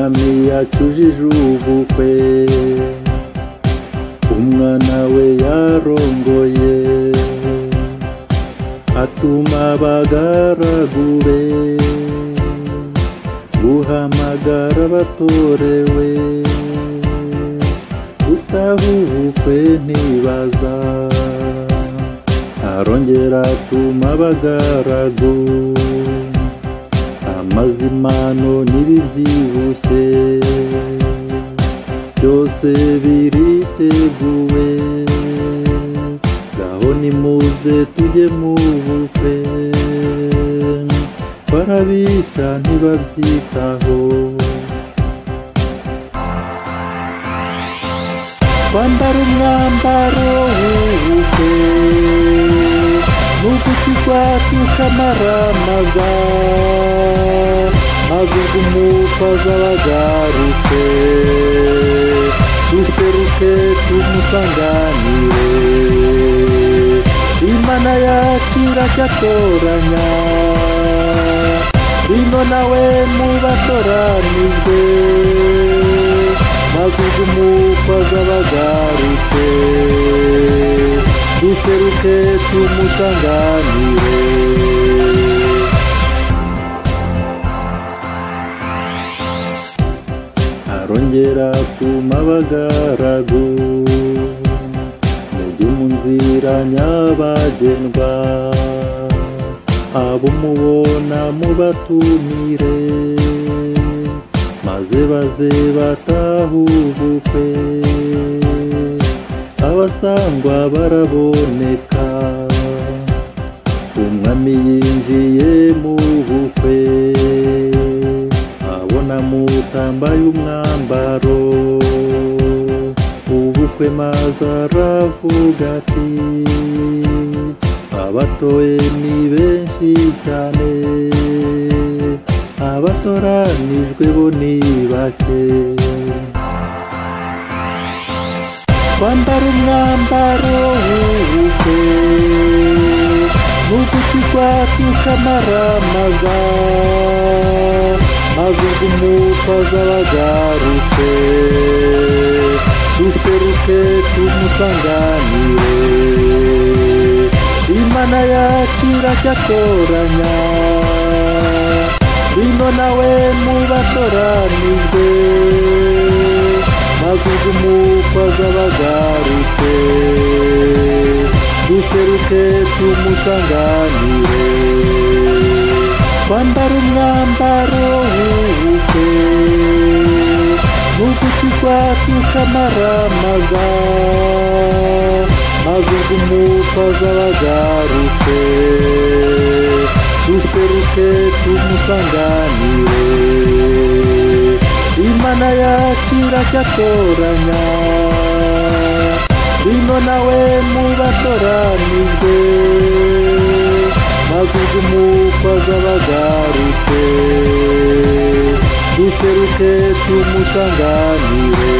umwami yacyujije ubukwe, umwana we yarongoye, atuma abagaragu be guhamagara abatorewe, gutaha ubukwe ntibaza. Arongera atuma abagaragu, amazimano n'ibibyibushye byose biriteguwe, ngaho nimuze tujye mu bukwe. Barabica ntibabyitaho, kwambara umwambaro w'ubukwe n'ugukizwa tukamaramaza, maze umwuka z'abagarutse duseruke tumusanganire. Imana yacu iracyatoranya, bino nawe mu batoranijwe, maze umwuka z'abagarutse duseruke tumusanganire. Arongera atuma abagaragu, mujye mu nzira nyabagendwa, abo mubona mubatumire, maze baze bataha ubukwe. Abasangwa baraboneka, umwami yinjiye mu bukwe, abona mutambaye umwambaro ubukwe, maze aravuga ati abatoye ni benshi cyane, abatoranijwe bo ni bake. Kwambara umwambaro w'ubukwe n'ugukizwa tukamaramaza, maze umwuka z'abagarutse duseruke tumusanganire. Imana yacu iracyatoranya, bino nawe mu batoranijwe, maze umwuka z'abagarutse duseruke tumusanganire. Kwambara umwambaro w'ubukwe n'ugukizwa tukamaramaza, maze umwuka z'abagarutse duseruke tumusanganire. Imana yacu iracyatoranya, bino nawe mu batoranijwe, maze umwuka z'abagarutse duseruke tumusanganire.